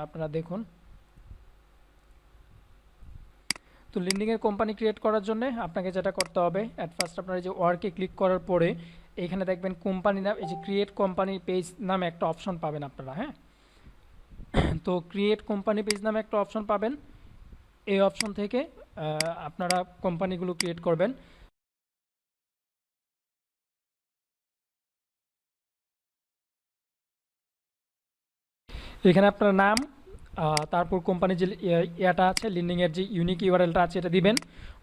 আপনারা দেখুন। তো লিন্ডিংয়ের কোম্পানি ক্রিয়েট করার জন্য আপনাকে যেটা করতে হবে, অ্যাট ফার্স্ট আপনারা যে ওয়ার্কে ক্লিক করার পরে এখানে দেখবেন কোম্পানি নাম, এই যে ক্রিয়েট কোম্পানি পেজ নামে একটা অপশন পাবেন আপনারা। হ্যাঁ, তো ক্রিয়েট কোম্পানি পেজ নামে একটা অপশন পাবেন। এই অপশন থেকে আপনারা কোম্পানিগুলো ক্রিয়েট করবেন। এখানে আপনার নাম, তারপর কোম্পানির যে ইয়াটা আছে, লিন্ডিংয়ের যে ইউনিক ইউআরএলটা আছে এটা দিবেন,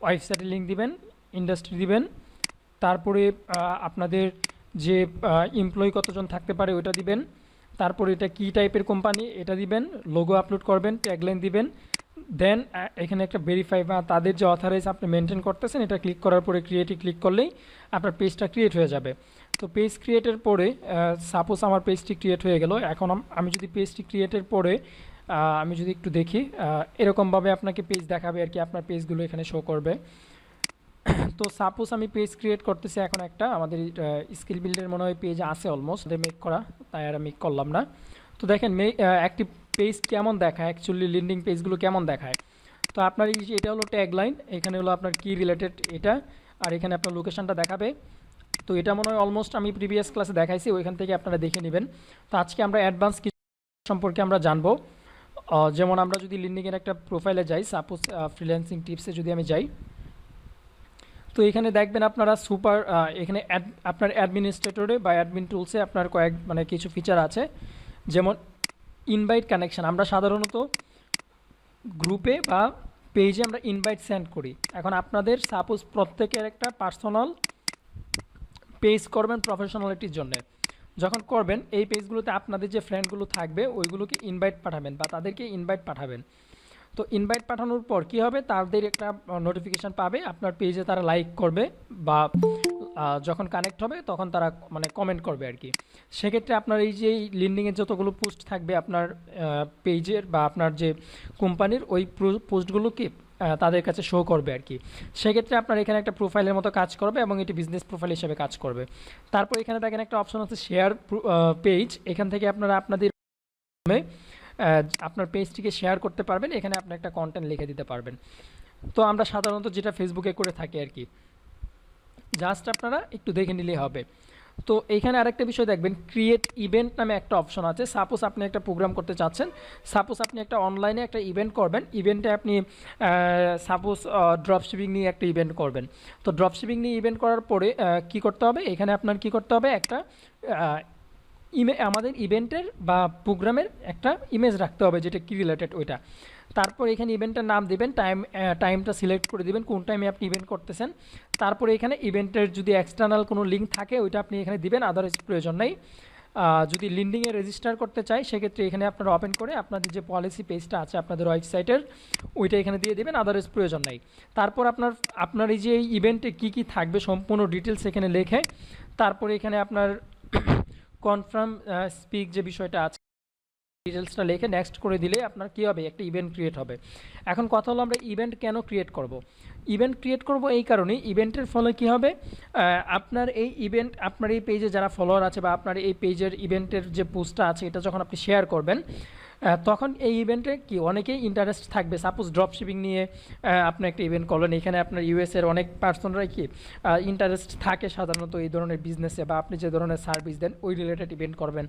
ওয়েবসাইটের লিঙ্ক দিবেন, ইন্ডাস্ট্রি দিবেন, তারপরে আপনাদের যে এমপ্লয়ি কতজন থাকতে পারে ওইটা দিবেন, তারপরে এটা কী টাইপের কোম্পানি এটা দিবেন, লোগো আপলোড করবেন, ট্যাগলাইন দিবেন, দেন এখানে একটা ভেরিফাই বা তাদের যে অথরাইজ আপনি মেনটেন করতেছেন এটা ক্লিক করার পরে ক্রিয়েটে ক্লিক করলেই আপনার পেজটা ক্রিয়েট হয়ে যাবে। তো পেজ ক্রিয়েটের পরে সাপোজ আমার পেজটি ক্রিয়েট হয়ে গেল। এখন আমি যদি পেজটি ক্রিয়েটের পরে আমি যদি একটু দেখি, এরকমভাবে আপনাকে পেজ দেখাবে আর কি, আপনার পেজগুলো এখানে শো করবে। তো সাপোজ আমি পেজ ক্রিয়েট করতেছি এখন একটা, আমাদের স্কিল বিল্ডের মনে হয় পেজ আছে অলমোস্ট মেক করা, তাই আর আমি করলাম না। তো দেখেন একটি পেজ কেমন দেখায়, অ্যাকচুয়ালি লিন্ডিং পেজগুলো কেমন দেখায়। তো আপনার এই যে এটা হলো ট্যাগলাইন, এখানে হলো আপনার কি রিলেটেড এটা, আর এখানে আপনার লোকেশনটা দেখাবে। তো এটা মনে হয় অলমোস্ট আমি প্রিভিয়াস ক্লাসে দেখাইছি, ওইখান থেকে আপনারা দেখে নেবেন। তো আজকে আমরা অ্যাডভান্স কিছু সম্পর্কে আমরা জানবো। যেমন আমরা যদি লিন্ডিংয়ের একটা প্রোফাইলে যাই, সাপোজ ফ্রিল্যান্সিং টিপসে যদি আমি যাই, তো এখানে দেখবেন আপনারা এখানে আপনার অ্যাডমিনিস্ট্রেটরে বা অ্যাডমিন টুলসে আপনার কিছু ফিচার আছে, যেমন ইনভাইট কানেকশন। আমরা সাধারণত গ্রুপে বা পেজে আমরা ইনভাইট সেন্ড করি। এখন আপনাদের সাপোজ প্রত্যেকের একটা পার্সোনাল পেজ করবেন প্রফেশনালিটির জন্য, যখন করবেন এই পেজগুলোতে আপনাদের যে ফ্রেন্ডগুলো থাকবে ওইগুলোকে ইনভাইট পাঠাবেন বা তাদেরকে ইনভাইট পাঠাবেন। তো ইনভাইট পাঠানোর পর কী হবে, তাদের একটা নোটিফিকেশান পাবে, আপনার পেজে তারা লাইক করবে বা যখন কানেক্ট হবে তখন তারা কমেন্ট করবে আর কি। সেক্ষেত্রে আপনার এই যে লিন্ডিংয়ের যতগুলো পোস্ট থাকবে আপনার পেজের বা আপনার যে কোম্পানির, ওই পোস্টগুলোকে তাদের কাছে শো করবে আর কি। সেক্ষেত্রে আপনার এখানে একটা প্রোফাইলের মতো কাজ করবে এবং এটি বিজনেস প্রোফাইল হিসেবে কাজ করবে। তারপর এখানে দেখেন একটা অপশন আছে শেয়ার পেজ, এখান থেকে আপনারা আপনাদের আপনার পেজটিকে শেয়ার করতে পারবেন, এখানে আপনি একটা কন্টেন্ট লিখে দিতে পারবেন। তো আমরা সাধারণত যেটা ফেসবুকে করে থাকি আর কি, জাস্ট আপনারা একটু দেখে নিলেই হবে। তো এইখানে আরেকটা বিষয় দেখবেন, ক্রিয়েট ইভেন্ট নামে একটা অপশন আছে। সাপোজ আপনি একটা প্রোগ্রাম করতে চাচ্ছেন, সাপোজ আপনি একটা অনলাইনে একটা ইভেন্ট করবেন, ইভেন্টে আপনি সাপোজ ড্রপশিপিং নিয়ে একটা ইভেন্ট করবেন। তো ড্রপশিপিং নিয়ে ইভেন্ট করার পরে কি করতে হবে, এখানে আপনার কি করতে হবে, একটা আমাদের ইভেন্টের বা প্রোগ্রামের একটা ইমেজ রাখতে হবে যেটা কি রিলেটেড ওইটা। তারপর এখানে ইভেন্টের নাম দিবেন, টাইমটা সিলেক্ট করে দিবেন কোন টাইমে আপনি ইভেন্ট করতেছেন। তারপরে এখানে ইভেন্টের যদি এক্সটার্নাল কোনো লিঙ্ক থাকে ওইটা আপনি এখানে দিবেন, আদারওয়াইজ প্রয়োজন নেই। যদি লিন্ডিংয়ে রেজিস্টার করতে চাই সেক্ষেত্রে এখানে আপনারা ওপেন করে আপনাদের যে পলিসি পেজটা আছে আপনাদের ওয়েবসাইটের ওইটা এখানে দিয়ে দেবেন, আদারওয়াইজ প্রয়োজন নেই। তারপর আপনার এই যে ইভেন্টে কী কী থাকবে সম্পূর্ণ ডিটেলস এখানে লেখে, তারপরে এখানে আপনার কনফার্ম স্পিক যে বিষয়টা আছে ডিটেলসটা লিখে নেক্সট করে দিলে আপনার কী হবে, একটা ইভেন্ট ক্রিয়েট হবে। এখন কথা হলো আমরা ইভেন্ট কেন ক্রিয়েট করব। ইভেন্ট ক্রিয়েট করব এই কারণেই, ইভেন্টের ফলে কী হবে, আপনার এই ইভেন্ট আপনার এই পেজে যারা ফলোয়ার আছে বা আপনার এই পেজের ইভেন্টের যে পোস্টটা আছে এটা যখন আপনি শেয়ার করবেন তখন এই ইভেন্টে কি অনেকেই ইন্টারেস্ট থাকবে। সাপোজ ড্রপ শিপিং নিয়ে আপনি একটা ইভেন্ট করলেন, এখানে আপনার ইউএসের অনেক পার্সনরাই কি ইন্টারেস্ট থাকে সাধারণত এই ধরনের বিজনেসে, বা আপনি যে ধরনের সার্ভিস দেন ওই রিলেটেড ইভেন্ট করবেন,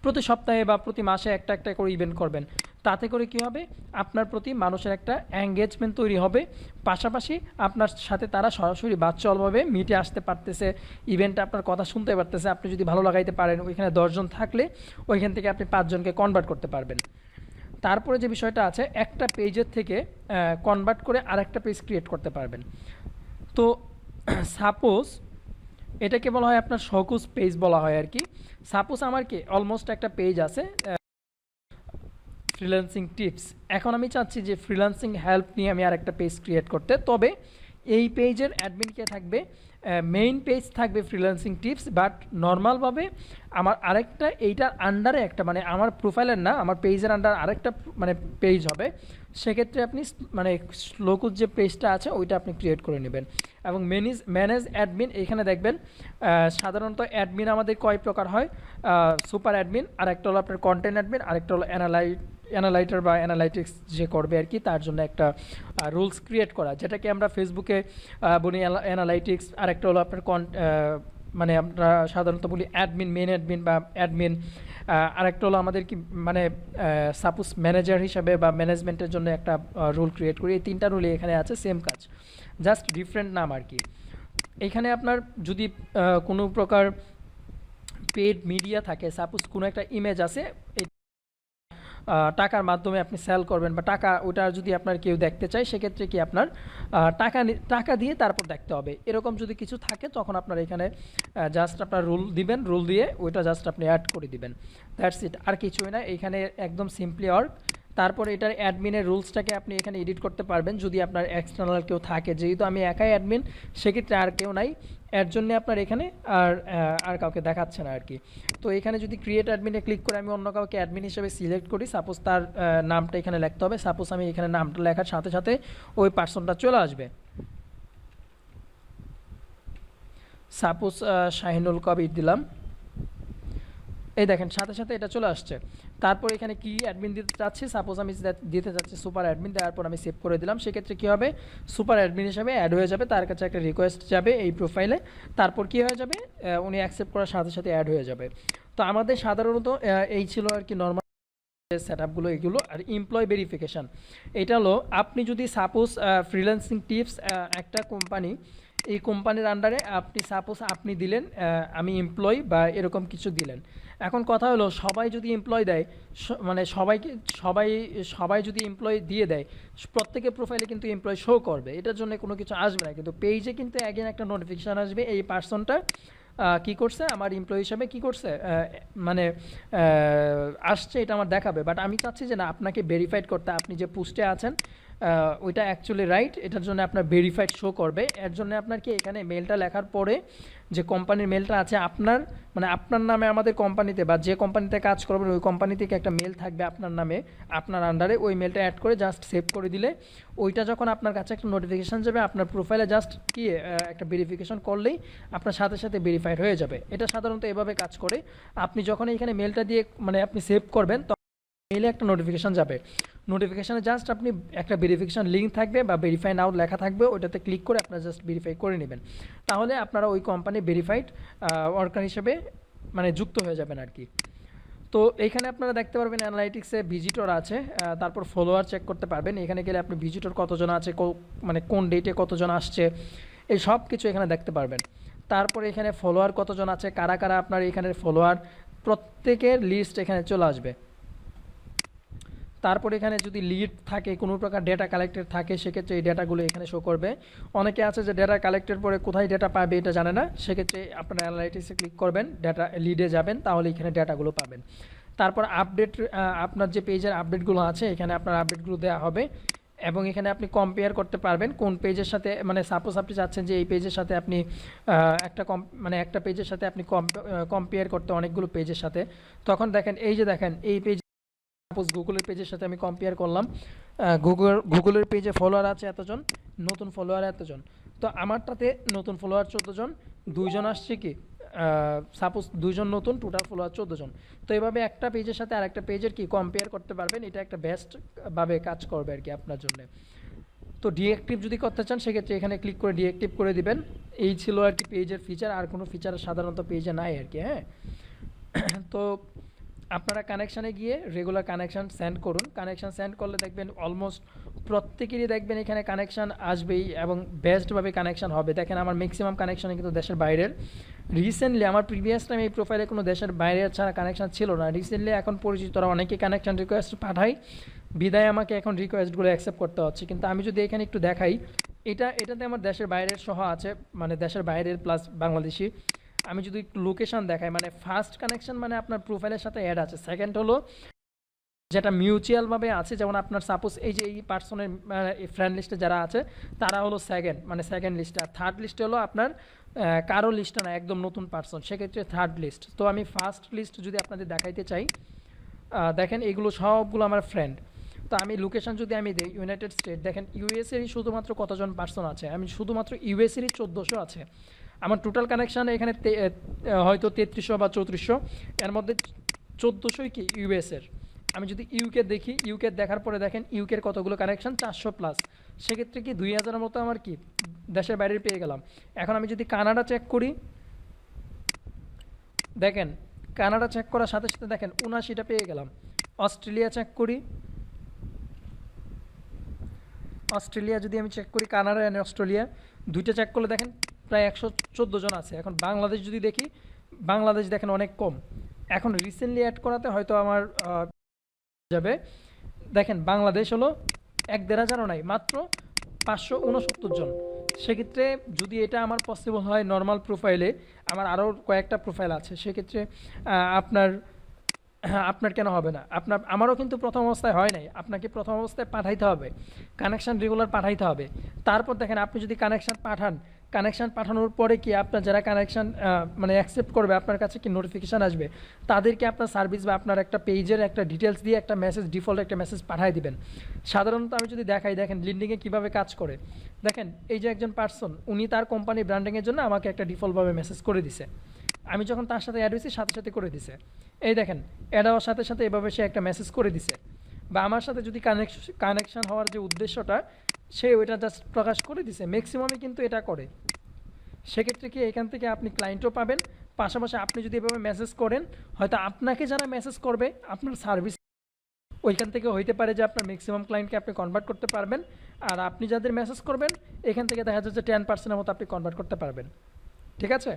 প্রতি সপ্তাহে বা প্রতি মাসে একটা একটা করে ইভেন্ট করবেন। তাতে করে কি হবে, আপনার প্রতি মানুষের একটা এঙ্গেজমেন্ট তৈরি হবে, পাশাপাশি আপনার সাথে তারা সরাসরি ভার্চুয়ালভাবে মিটে আসতে পারতেছে, ইভেন্টে আপনার কথা শুনতে পারতেছে। আপনি যদি ভালো লাগাইতে পারেন, ওইখানে 10 জন থাকলে ওইখান থেকে আপনি 5 জনকে কনভার্ট করতে পারবেন। তারপরে যে বিষয়টা আছে, একটা পেজের থেকে কনভার্ট করে আরেকটা পেজ ক্রিয়েট করতে পারবেন। তো সাপোজ এটাকে বলা হয় আপনার সহজ পেজ বলা হয় আর কি। সাপোজ আমার কি অলমোস্ট একটা পেজ আছে ফ্রিল্যান্সিং টিপস, এখন আমি চাচ্ছি যে ফ্রিল্যান্সিং হেল্প নিয়ে আমি আরেকটা পেজ ক্রিয়েট করতে। তবে এই পেজের অ্যাডমিন কে থাকবে, মেইন পেজ থাকবে ফ্রিল্যান্সিং টিপস, বাট নর্মালভাবে আমার আরেকটা এইটার আন্ডারে একটা আমার প্রোফাইলের না, আমার পেজের আন্ডার আরেকটা পেজ হবে। সেক্ষেত্রে আপনি লোকুজ যে পেজটা আছে ওইটা আপনি ক্রিয়েট করে নেবেন। এবং ম্যানেজ অ্যাডমিন, এখানে দেখবেন সাধারণত অ্যাডমিন আমাদের কয় প্রকার হয়, সুপার অ্যাডমিন, আরেকটা হলো আপনার কন্টেন্ট অ্যাডমিন, আরেকটা হলো অ্যানালাইটার বা অ্যানালাইটিক্স যে করবে আর কি, তার জন্য একটা রুলস ক্রিয়েট করা, যেটাকে আমরা ফেসবুকে বলি অ্যানালাইটিক্স। আরেকটা হলো আপনার মানে আমরা সাধারণত বলি অ্যাডমিন, মেন অ্যাডমিন বা অ্যাডমিন। আরেকটা হলো আমাদের কি মানে সাপোজ ম্যানেজার হিসাবে বা ম্যানেজমেন্টের জন্য একটা রুল ক্রিয়েট করি। এই 3টা রুলই এখানে আছে, সেম কাজ, জাস্ট ডিফারেন্ট নাম আর কি। এখানে আপনার যদি কোনো প্রকার পেড মিডিয়া থাকে, সাপোজ কোনো একটা ইমেজ আছে, টাকার মাধ্যমে আপনি সেল করবেন বা টাকা ওটা যদি আপনার কেউ দেখতে চায়, সেক্ষেত্রে কি আপনার টাকা দিয়ে তারপর দেখতে হবে, এরকম যদি কিছু থাকে তখন আপনার এখানে জাস্ট আপনার রুল দিবেন, রুল দিয়ে ওইটা জাস্ট আপনি অ্যাড করে দিবেন, দ্যাটস ইট, আর কিছুই না। এখানে একদম সিম্পলি ওয়ার্ক। তারপরে এটার অ্যাডমিনের রুলসটাকে আপনি এখানে এডিট করতে পারবেন যদি আপনার এক্সটার্নাল কেউ থাকে। যেহেতু আমি একাই অ্যাডমিন, সেক্ষেত্রে আর কেউ নাই, এর জন্য আপনার এখানে আর কাউকে দেখাচ্ছে না আর কি। তো এখানে যদি ক্রিয়েট অ্যাডমিনে ক্লিক করে আমি অন্য কাউকে অ্যাডমিন হিসেবে সিলেক্ট করি, সাপোজ তার নামটা এখানে লিখতে হবে, সাপোজ আমি এখানে নামটা লেখার সাথে সাথে ওই পার্সনটা চলে আসবে, সাপোজ শাহিনুল কবির দিলাম, এই দেখেন সাথে সাথে এটা চলে আসছে। তারপর এখানে কি অ্যাডমিন দিতে চাচ্ছি, সাপোজ আমি দিতে চাচ্ছি সুপার অ্যাডমিন, দেওয়ার পর আমি সেভ করে দিলাম। সেক্ষেত্রে কী হবে, সুপার অ্যাডমিন হিসাবে অ্যাড হয়ে যাবে, তার কাছে একটা রিকোয়েস্ট যাবে এই প্রোফাইলে, তারপর কি হয়ে যাবে, উনি অ্যাকসেপ্ট করার সাথে সাথে অ্যাড হয়ে যাবে। তো আমাদের সাধারণত এই ছিল আর কি নর্মাল সেটআপগুলো এগুলো। আর এমপ্লয় ভেরিফিকেশান, এটা হলো আপনি যদি সাপোজ ফ্রিল্যান্সিং টিপস একটা কোম্পানি, এই কোম্পানির আন্ডারে আপনি সাপোজ আপনি দিলেন আমি এমপ্লয় বা এরকম কিছু দিলেন। এখন কথা হলো সবাই যদি এমপ্লয় দেয়, মানে সবাই যদি এমপ্লয় দিয়ে দেয়, প্রত্যেকের প্রোফাইলে কিন্তু এমপ্লয় শো করবে, এটার জন্য কোনো কিছু আসবে না, কিন্তু পেজে কিন্তু অ্যাগেন একটা নোটিফিকেশান আসবে এই পার্সনটা কি করছে, আমার এমপ্লয় হিসাবে কি করছে, মানে আসছে, এটা আমার দেখাবে। বাট আমি চাচ্ছি যে না, আপনাকে ভেরিফাইড করতে, আপনি যে পোস্টে আছেন ওইটা অ্যাকচুয়ালি রাইট, এটার জন্য আপনার ভেরিফাইড শো করবে। এর জন্য আপনার কি এখানে মেলটা লেখার পরে যে কোম্পানির মেলটা আছে আপনার, মানে আপনার নামে আমাদের কোম্পানিতে বা যে কোম্পানিতে কাজ করবেন ওই কোম্পানি থেকে একটা মেল থাকবে আপনার নামে, আপনার আন্ডারে, ওই মেলটা অ্যাড করে জাস্ট সেভ করে দিলে ওইটা যখন আপনার কাছে একটা নোটিফিকেশান যাবে, আপনার প্রোফাইলে জাস্ট কি একটা ভেরিফিকেশন করলেই আপনার সাথে সাথে ভেরিফাইড হয়ে যাবে। এটা সাধারণত এভাবে কাজ করে। আপনি যখন এখানে মেলটা দিয়ে মানে আপনি সেভ করবেন, মেলে একটা নোটিফিকেশান যাবে, নোটিফিকেশানে জাস্ট আপনি একটা ভেরিফিকেশান লিঙ্ক থাকবে বা ভেরিফাই নাও লেখা থাকবে, ওটাতে ক্লিক করে আপনারা জাস্ট ভেরিফাই করে নেবেন, তাহলে আপনারা ওই কোম্পানি ভেরিফাইড ওয়ার্কার হিসেবে মানে যুক্ত হয়ে যাবেন আর কি। তো এইখানে আপনারা দেখতে পারবেন অ্যানালাইটিক্সে ভিজিটর আছে, তারপর ফলোয়ার চেক করতে পারবেন। এখানে গেলে আপনি ভিজিটর কতজন আছে, মানে কোন ডেটে কতজন আসছে, এই সব কিছু এখানে দেখতে পারবেন। তারপরে এখানে ফলোয়ার কতজন আছে, কারা কারা আপনার এখানে ফলোয়ার, প্রত্যেকের লিস্ট এখানে চলে আসবে। তারপর এখানে যদি লিড থাকে, কোনো প্রকার ডেটা কালেক্টেড থাকে, সেক্ষেত্রে এই ডেটাগুলো এখানে শো করবে। অনেকে আছে যে ডেটা কালেক্টের পরে কোথায় ডেটা পাবে এটা জানে না, সেক্ষেত্রে আপনারা অ্যানালাইটিক্সে ক্লিক করবেন, ডেটা লিডে যাবেন, তাহলে এখানে ডেটাগুলো পাবেন। তারপর আপডেট, আপনার যে পেজের আপডেটগুলো আছে এখানে আপনার আপডেটগুলো দেওয়া হবে, এবং এখানে আপনি কম্পেয়ার করতে পারবেন কোন পেজের সাথে, মানে সাপোজ আপনি চাচ্ছেন যে এই পেজের সাথে আপনি একটা পেজের সাথে আপনি কম্পেয়ার করতে অনেকগুলো পেজের সাথে, তখন দেখেন এই যে দেখেন এই পেজ, সাপোজ গুগলের পেজের সাথে আমি কম্পেয়ার করলাম, গুগলের পেজে ফলোয়ার আছে এতজন, নতুন ফলোয়ার এতজন, তো আমারটাতে নতুন ফলোয়ার 14 জন, 2 জন আসছে কি সাপোজ 2 জন নতুন, টোটাল ফলোয়ার 14 জন। তো এইভাবে একটা পেজের সাথে আর একটা পেজের কি কম্পেয়ার করতে পারবেন, এটা একটা বেস্টভাবে কাজ করবে আর কি আপনার জন্য। তো ডিঅ্যাক্টিভ যদি করতে চান, সেক্ষেত্রে এখানে ক্লিক করে ডিঅ্যাক্টিভ করে দিবেন। এই ছিল আর কি পেজের ফিচার, আর কোনো ফিচার সাধারণত পেজে নাই আর কি। হ্যাঁ, তো আপনারা কানেকশানে গিয়ে রেগুলার কানেকশান সেন্ড করুন। কানেকশান সেন্ড করলে দেখবেন অলমোস্ট প্রত্যেকেরই দেখবেন এখানে কানেকশান আসবেই এবং বেস্টভাবে কানেকশান হবে। দেখেন আমার ম্যাক্সিমাম কানেকশানে কিন্তু দেশের বাইরের। রিসেন্টলি আমার প্রিভিয়াস টাইম এই প্রোফাইলে কোনো দেশের বাইরের ছাড়া কানেকশান ছিল না। রিসেন্টলি এখন পরিচিতরা অনেকে কানেকশান রিকোয়েস্ট পাঠায়, বিদায় আমাকে এখন রিকোয়েস্টগুলো অ্যাকসেপ্ট করতে হচ্ছে। কিন্তু আমি যদি এখানে একটু দেখাই, এটাতে আমার দেশের বাইরের সহ আছে, মানে দেশের বাইরের প্লাস বাংলাদেশি। আমি যদি একটু লোকেশান দেখাই, মানে ফার্স্ট কানেকশন মানে আপনার প্রোফাইলের সাথে অ্যাড আছে, সেকেন্ড হলো যেটা মিউচুয়ালভাবে আছে, যেমন আপনার সাপোজ এই যে এই পার্সনের ফ্রেন্ড লিস্টে যারা আছে তারা হলো সেকেন্ড লিস্টে, আর থার্ড লিস্টে হলো আপনার কারো লিস্টে না, একদম নতুন পার্সন, সেক্ষেত্রে থার্ড লিস্ট। তো আমি ফার্স্ট লিস্ট যদি আপনাদের দেখাইতে চাই, দেখেন এইগুলো সবগুলো আমার ফ্রেন্ড। তো আমি লোকেশন যদি আমি দিই ইউনাইটেড স্টেট, দেখেন ইউএসএরই শুধুমাত্র কতজন পার্সন আছে, আমি শুধুমাত্র ইউএসএরই 1400 আছে। আমার টোটাল কানেকশান এখানে হয়তো 3300 বা 3400, এর মধ্যে 1400 কি ইউএসের, আমি যদি ইউকে দেখি, ইউকে দেখার পরে দেখেন ইউকের কতগুলো কানেকশন, 400+। সেক্ষেত্রে কি 2000-এর মতো আমার কি দেশের বাইরে পেয়ে গেলাম। এখন আমি যদি কানাডা চেক করি, দেখেন কানাডা চেক করার সাথে সাথে দেখেন 79টা পেয়ে গেলাম। অস্ট্রেলিয়া চেক করি, অস্ট্রেলিয়া যদি আমি চেক করি, কানাডা অ্যান্ড অস্ট্রেলিয়া দুইটা চেক করলে দেখেন প্রায় 114 জন আছে। এখন বাংলাদেশ যদি দেখি, বাংলাদেশ দেখেন অনেক কম। এখন রিসেন্টলি অ্যাড করাতে হয়তো আমার যাবে। দেখেন বাংলাদেশ হলো 1-1,500 নাই, মাত্র 569 জন। সেক্ষেত্রে যদি এটা আমার পসিবল হয় নর্মাল প্রোফাইলে, আমার আরও কয়েকটা প্রোফাইল আছে, সেক্ষেত্রে আপনার আপনার কেন হবে না? আমারও কিন্তু প্রথম অবস্থায় হয় নাই। আপনাকে প্রথম অবস্থায় পাঠাইতে হবে, কানেকশান রেগুলার পাঠাইতে হবে। তারপর দেখেন আপনি যদি কানেকশান পাঠান, কানেকশান পাঠানোর পরে কি আপনার যারা কানেকশান মানে অ্যাকসেপ্ট করবে, আপনার কাছে কি নোটিফিকেশান আসবে, তাদেরকে আপনার সার্ভিস বা আপনার একটা পেজের একটা ডিটেলস দিয়ে একটা মেসেজ, ডিফল্ট একটা মেসেজ পাঠাই দিবেন। সাধারণত আমি যদি দেখাই, দেখেন লিন্ডিংয়ে কীভাবে কাজ করে। দেখেন এই যে একজন পার্সন, উনি তার কোম্পানি ব্র্যান্ডিংয়ের জন্য আমাকে একটা ডিফল্টভাবে মেসেজ করে দিছে। আমি যখন তার সাথে অ্যাড হয়েছি, সাথে সাথে করে দিছে। এই দেখেন অ্যাড হওয়ার সাথে সাথে এভাবে সে একটা মেসেজ করে দিছে। বা আমার সাথে যদি কানেকশান হওয়ার যে উদ্দেশ্যটা, সে ওইটা জাস্ট প্রকাশ করে দিছে। ম্যাক্সিমামই কিন্তু এটা করে। সেক্ষেত্রে কি এখান থেকে আপনি ক্লায়েন্টও পাবেন, পাশাপাশি আপনি যদি এভাবে মেসেজ করেন, হয়তো আপনাকে যারা মেসেজ করবে আপনার সার্ভিস ওইখান থেকে হইতে পারে যে আপনার ম্যাক্সিমাম ক্লায়েন্টকে আপনি কনভার্ট করতে পারবেন। আর আপনি যাদের মেসেজ করবেন, এখান থেকে দেখা যাচ্ছে 10%-এর মতো আপনি কনভার্ট করতে পারবেন। ঠিক আছে?